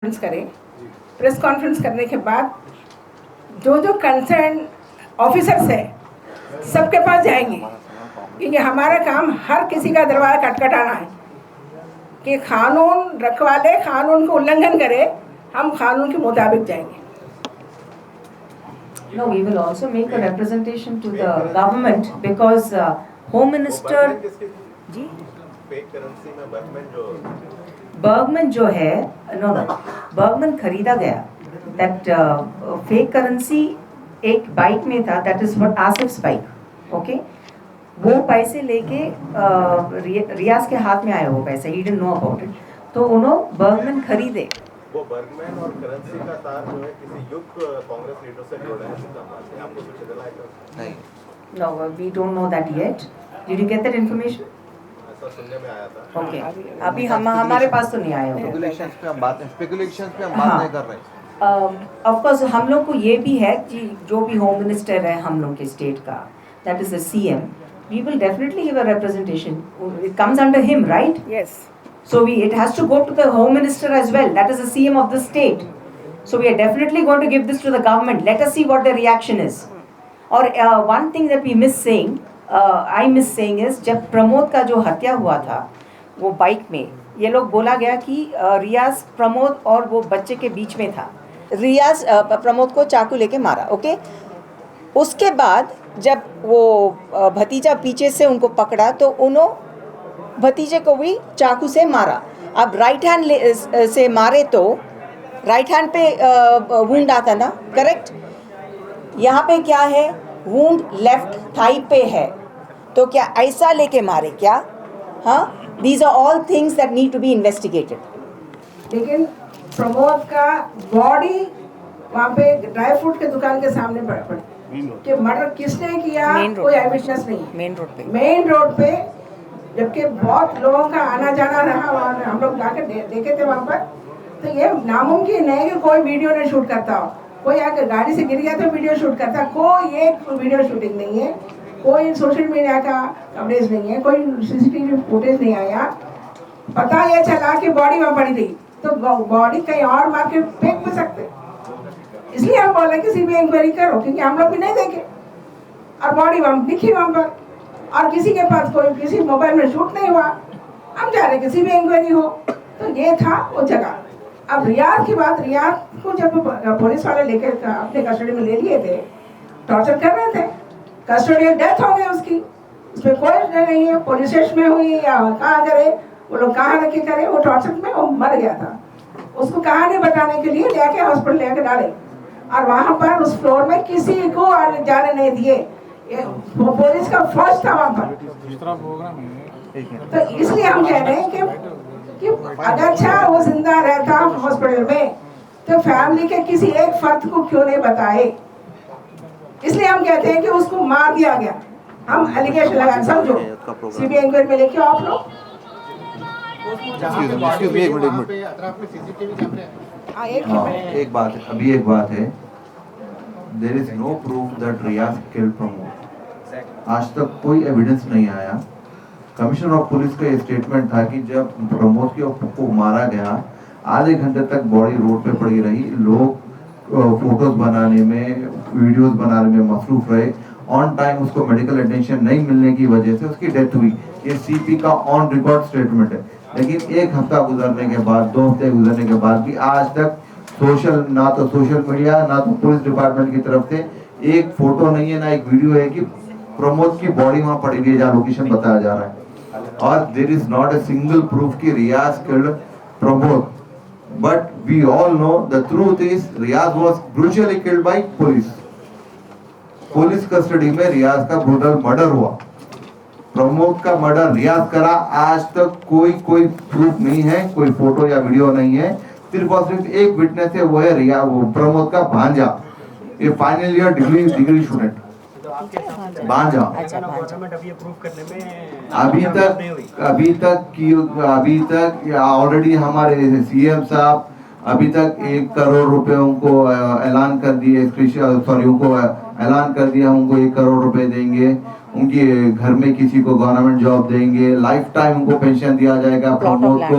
Conference करें। Press conference करने के बाद जो कंसर्न ऑफिसर्स है सबके पास जाएंगे, क्योंकि हमारा काम हर किसी का दरवाजा खटखटाना है कि कानून रखवाले कानून को उल्लंघन करे, हम कानून के मुताबिक जाएंगे। No, we will also make a representation to the government because Home Minister ji Burgman जो है बर्गमैन खरीदा गया। That fake currency एक बाइक में था, that is what Asif's bike, okay? वो पैसे लेके रियाज के हाथ में आया वो पैसे, he didn't know about it, तो उन्होंने बर्गमैन खरीदे। वो बर्गमैन और करेंसी का तार जो है किसी युग कांग्रेस लीडर से जुड़ा है, आपको कुछ पता है? नहीं। No, we don't know that yet. Did you get that information? ऐसा सुनने में आया था। Okay. अभी हमारे पास तो नहीं आया होगा। स्पेकुलेशंस पे हम बात नहीं कर रहे। Of course हम लोग को ये भी है कि जो भी होम मिनिस्टर है हम लोग के स्टेट का, that is the CM, we will definitely give a representation. It comes under him, right? Yes. So it has to go to the home minister as well. That is the CM of the state. So we are definitely going to give this to the government. Let us see what the reaction is. Or one thing that we miss saying, I miss saying is जब प्रमोद का जो हत्या हुआ था वो bike में, ये लोग बोला गया कि रियाज प्रमोद और वो बच्चे के बीच में था। रियाज प्रमोद को चाकू लेके मारा, ओके? उसके बाद जब वो भतीजा पीछे से उनको पकड़ा तो उन्होंने भतीजे को भी चाकू से मारा। अब राइट हैंड से मारे तो राइट हैंड पे वुंड आता ना, करेक्ट? यहाँ पे क्या है, वुंड लेफ्ट थाई पे है, तो क्या ऐसा लेके मारे क्या? हाँ, these are all things that need to be investigated. लेकिन प्रमोद का बॉडी वहाँ पे ड्राई फ्रूट के दुकान के सामने पड़ी कि मर्डर किसने किया, कोई एविडेंस नहीं। मेन रोड पे जबकि बहुत लोगों का आना जाना रहा, वहाँ हम लोग जाकर देखे थे वहाँ पर, तो ये नामुमकिन है कि कोई वीडियो नहीं शूट करता हो। कोई आकर गाड़ी से गिर गया तो वीडियो शूट करता, कोई एक वीडियो शूटिंग नहीं है, कोई सोशल मीडिया का कवरेज नहीं है, कोई सीसीटीवी फुटेज नहीं आया। पता ये चला कि बॉडी वहाँ पड़ी रही, तो बॉडी कहीं और मार के फेंक भी सकते। इसलिए हम बोले कि सीबीआई इंक्वायरी करो, क्योंकि हम लोग भी नहीं देखे और बॉडी वहाँ दिखी वहाँ पर, और किसी के पास कोई किसी मोबाइल में शूट नहीं हुआ। हम चाह रहे किसी भी इंक्वायरी हो, तो ये था वो जगह। अब रियाज की बात, रियाज को जब पुलिस वाले लेकर अपने कस्टडी में ले लिए थे, टॉर्चर कर रहे थे, कस्टोडियल डेथ हो गई उसकी, उसमें कोई नहीं है, पुलिस स्टेशन में हुई या कहाँ करे, वो लोग कहाँ रखे करे, वो टॉर्चर में वो मर गया था। उसको कहानी बताने के लिए लेके हॉस्पिटल लेके डाले, और वहाँ पर उस फ्लोर में किसी को जाने नहीं दिए। वो पुलिस का फौज था वहाँ पर। तो इसलिए हम कह रहे हैं कि अगर अच्छा वो जिंदा रहता हॉस्पिटल में, तो फैमिली के किसी एक फर्द को क्यों नहीं बताए। इसलिए हम कहते हैं कि उसको मार दिया गया। हम एलिगेशन लगा, समझो सीबीआई इंक्वायरी में लेके आप लोग। एक बात है, अभी एक बात है, there is no proof that Riyaz killed Pramod. आज तक कोई एविडेंस नहीं आया। कमिश्नर ऑफ पुलिस का ये स्टेटमेंट था कि जब प्रमोद को मारा गया, आधे घंटे तक बॉडी रोड पे पड़ी रही, लोग फोटोज बनाने में, वीडियोस बनाने में मसरूफ रहे। ऑन टाइम उसको मेडिकल अटेंशन नहीं मिलने की वजह से उसकी डेथ हुई। ये सीपी का ऑन रिकॉर्ड स्टेटमेंट है। लेकिन एक हफ्ता गुजरने के बाद, 2 हफ्ते गुजरने के बाद भी आज तक ना तो सोशल मीडिया ना तो पुलिस डिपार्टमेंट की तरफ से एक फोटो नहीं है, ना एक वीडियो है कि प्रमोद की बॉडी वहां पड़ी हुई है जहाँ लोकेशन बताया जा रहा है। और there is not a single proof कि Riyaz killed Pramod, but we all know the truth is Riyaz was brutally killed by police. Police custody में रियाज का ब्रूटल मर्डर हुआ। प्रमोद का मर्डर रियाज करा, आज तक कोई प्रूफ नहीं है, कोई फोटो या वीडियो नहीं है। सिर्फ और सिर्फ एक विटनेस है, वो है वो प्रमोद का भांजा, ये फाइनल ईयर डिग्री स्टूडेंट भांजा। अभी तक ऑलरेडी हमारे सीएम साहब अभी तक 1 करोड़ रुपए उनको ऐलान कर दिए, सॉरी उनको ऐलान कर दिया, उनको 1 करोड़ रुपए देंगे। उनके घर में किसी को गवर्नमेंट जॉब देंगे, लाइफ टाइम उनको पेंशन दिया जाएगा, प्रमोद को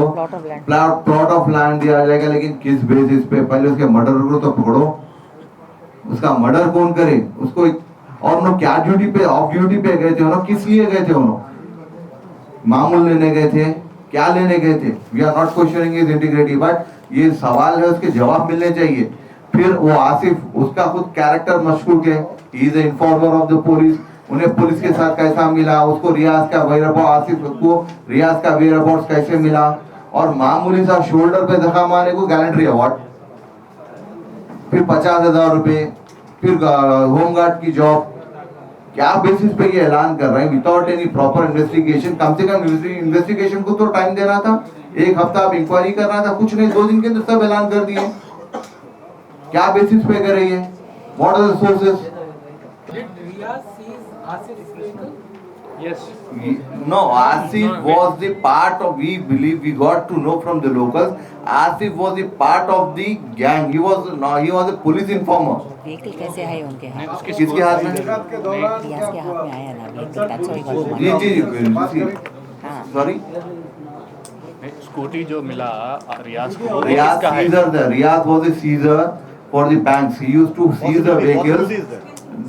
प्लॉट ऑफ लैंड दिया जाएगा। लेकिन किस बेसिस पे? पहले उसके मर्डर को तो पकड़ो, उसका मर्डर कौन करे उसको। और उन्होंने क्या ड्यूटी पे, ऑफ ड्यूटी पे गए थे उन्होंने, किस लिए गए थे उन्होंने? मामूल लेने गए थे, क्या लेने गए थे? We are not questioning his integrity, but ये सवाल है, उसके जवाब मिलने चाहिए। फिर वो आसिफ, उसका खुद कैरेक्टर मशकूक है, he is informer of the police. उन्हें पुलिस के साथ कैसा मिला, उसको रियाज का वेयरअबाउट, आसिफ को रियाज का वेयरअबाउट कैसे मिला, और मामूली सा शोल्डर पे धक्का मारने को गैलेंट्री अवार्ड, फिर 50,000 रुपए, फिर होमगार्ड की जॉब। क्या बेसिस पे ये ऐलान कर रहे हैं विदाउट एनी प्रॉपर इन्वेस्टिगेशन? कम से कम इन्वेस्टिगेशन को तो टाइम देना था, एक हफ्ता आप इंक्वायरी करना था, कुछ नहीं, 2 दिन के अंदर सब ऐलान कर दिए। क्या बेसिस पे कर रही है? What are the sources? Yes. No, Asif was the part of, we believe, we got to know from the locals, Asif was the part of the gang. He was a police informer. Vehicle कैसे आए उनके हाथ? किसके हाथ में? रियाज के हाथ में आया ना vehicle, that's why got ji, sorry, scooty जो मिला रियाज को, वो Riyaz किसका है? Caesar there. Riyaz was a Caesar for the banks. He used to seize the vehicles,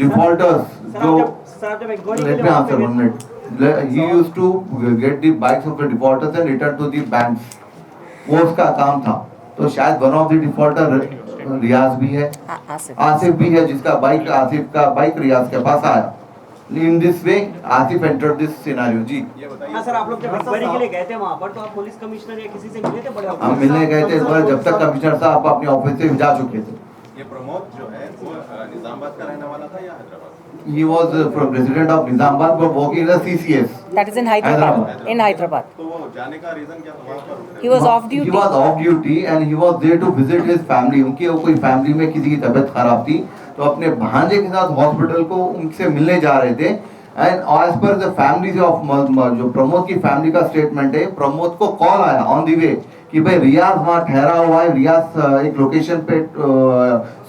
defaulters. जो let me answer 1 minute. He used to get the bikes of the defaulters and return to the banks. वो उसका काम था। तो शायद one of the defaulter रियाज भी है, आसिफ भी है, जिसका बाइक, आसिफ का बाइक रियाज के पास आया। In this way, Asif entered this scenario। जी, हाँ सर, आप लोग जब इंक्वायरी के लिए गए थे वहाँ पर, तो आप पुलिस कमिश्नर या किसी से मिले थे? बड़े हम मिलने गए थे, पर जब तक कमिश्नर साहब अपने ऑफिस से जा चुके थे। ये प्रमोद जो है वो निजामाबाद का रहने वाला था या Hyderabad? He was from resident of Nizamabad but working in the CCS. That is in Hyderabad. In Hyderabad. तो वो जाने का रीजन क्या था वहाँ पर? He was off duty. He was off duty and he was there to visit his family. उनकी कोई फैमिली में किसी की तबीयत खराब थी, तो अपने भांजे के साथ हॉस्पिटल को उनसे मिलने जा रहे थे। And as per the family of जो प्रमोद की फैमिली का स्टेटमेंट है, प्रमोद को कॉल आया ऑन दी वे कि भाई रियाज वहाँ ठहरा हुआ है, रियाज एक लोकेशन पे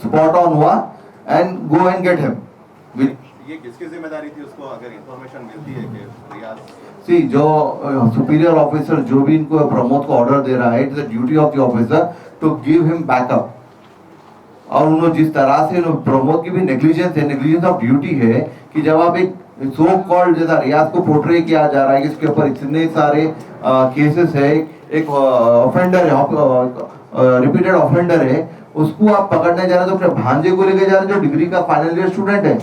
स्पॉट ऑन हुआ and go and get him. ये किसकी जिम्मेदारी थी उसको अगर इंफॉर्मेशन मिलती है कि रियाज? सी, जो सुपीरियर ऑफिसर जो भी इनको प्रमोद को ऑर्डर दे रहा है, it is the duty of the officer to give him backup. और उन्होंने जिस तरह से प्रमोद की भी नेग्लिजेंस है, नेग्लिजेंस ऑफ ड्यूटी है कि जब आप एक सो कॉल्ड जैसा रियाज को पोर्ट्रे किया जा रहा है, इसके ऊपर इतने सारे केसेस है, एक ऑफेंडर है, रिपीटेड ऑफेंडर है, उसको आप पकड़ने जा रहे हैं, तो अपने भांजे को लेके जा रहे हैं जो डिग्री का फाइनल ईयर स्टूडेंट है।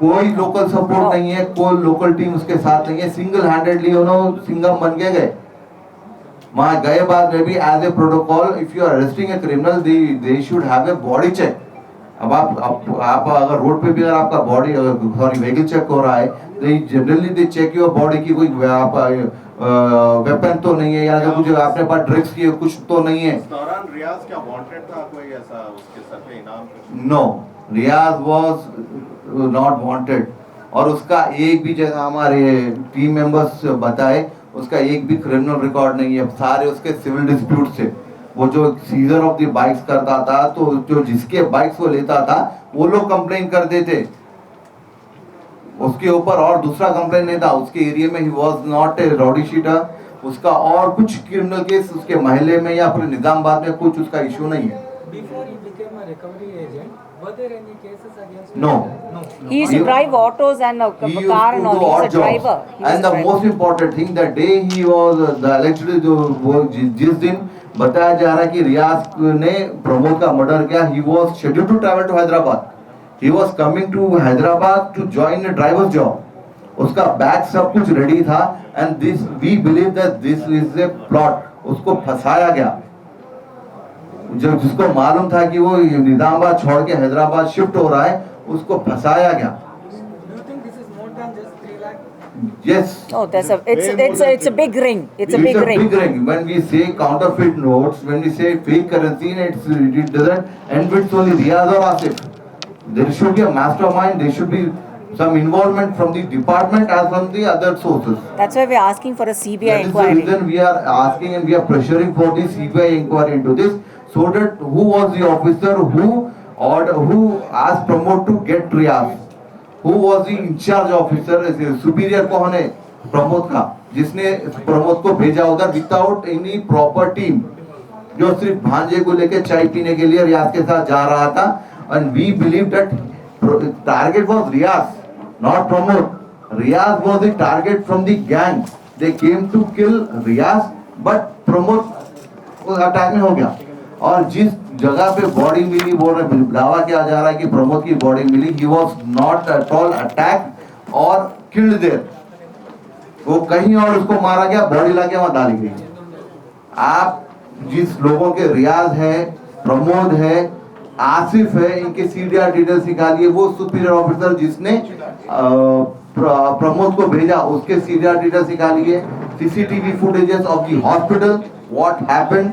कोई लोकल सपोर्ट नहीं है, कोई लोकल टीम उसके साथ नहीं है, सिंगल हैंडेडली उन्होंने सिंगम बन के गए। वहां गए बाद में भी as a protocol, if you are arresting a criminal, they should have a body check. अब आप अगर रोड पे भी अगर आपका बॉडी, सॉरी व्हीकल चेक हो रहा है, they generally they check your body की कोई वेपन तो नहीं है, या कुछ आपने पास ड्रग्स की कुछ तो नहीं है। इस दौरान रियाज क्या वांटेड था? कोई ऐसा उसके सर पे इनाम? No, Riyaz was not wanted. और उसका एक भी, जैसा हमारे टीम मेंबर्स बताए, उसका एक भी क्रिमिनल रिकॉर्ड नहीं है, सारे उसके सिविल डिस्प्यूट से। वो जो सीजर ऑफ द बाइक्स करता था, तो जो जिसके बाइक्स वो लेता था वो लोग कंप्लेन करते थे उसके ऊपर, और दूसरा कंप्लेन नहीं था उसके एरिया में। He was not a rowdy sheeter. उसका और कुछ क्रिमिनल केस उसके महल्ले में या पूरे निजामाबाद में कुछ उसका इशू नहीं है। No. He used to drive autos and a He used car to and all. do He odd was a driver. jobs. And the most important thing, the day he was the allegedly जिस दिन बताया जा रहा है कि रियाज ने प्रमोद का murder किया, he was scheduled to travel to Hyderabad. He was coming to Hyderabad to join a driver's job. उसका बैग सब कुछ रेडी था, and this we believe that this is a plot. उसको फंसाया गया। जब जिसको मालूम था कि वो निजामाबाद छोड़ के हैदराबाद शिफ्ट हो रहा है, उसको फंसाया गया। Yes. Oh, it's a big ring. It's a big ring. When we say counterfeit notes, when we say fake currency, it doesn't end with only Riyaz or Asif. There should be a mastermind. There should be some involvement from the department as from the other sources. That's why we're asking for a CBI That inquiry. is the reason we are asking and we are pressuring for the CBI inquiry into this, so that who was the officer who asked Pramod to get Riyaz, Who was the incharge officer? Superior कौन है प्रमोद का, जिसने प्रमोद को भेजा उधर without any proper team, जो सिर्फ भांजे को लेके चाय पीने के लिए रियाज के साथ जा रहा था. And we believe that target was Riyaz, not Pramod. Riyaz was the target from the gang. They came to kill Riyaz, but Pramod attack में हो गया. और जिस जगह पे बॉडी मिली, बोल रहे दावा किया जा रहा है कि प्रमोद की बॉडी मिली, he was not at all attacked or killed there. वो कहीं और उसको मारा गया, बॉडी लाके वहां डाली गई. आप जिस लोगों के रियाज है, प्रमोद है, आसिफ है, इनके सीडीआर डिटेल्स निकालिए. वो सुपीरियर ऑफिसर जिसने प्रमोद को भेजा, उसके सीडीआर डिटेल्स निकालिए. CCTV footages of the hospital, what happened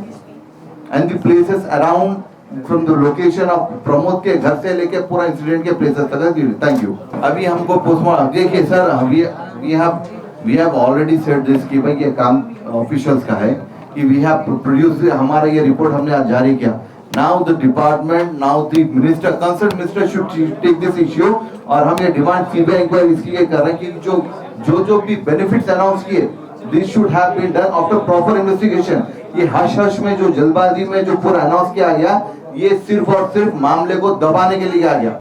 and the places around from the location of Pramod के घर से लेके पूरा इंसिडेंट के प्लेसेस तक. Thank you. अभी हमको पोस्टमार्टम देखिए sir, we have already said this कि भाई ये काम ऑफिशियल्स का है कि वी हैव प्रोड्यूस, हमारा ये रिपोर्ट हमने आज जारी किया. Now the department, now the minister, concerned minister should take this issue. और हम ये डिमांड सीबीआई इंक्वायरी इसलिए कर रहे हैं कि जो भी बेनिफिट्स अनाउंस किए, this should have been done after proper investigation. ये हश में जो जल्दबाजी में जो पूरा अनाउंस किया गया, ये सिर्फ और सिर्फ मामले को दबाने के लिए किया गया.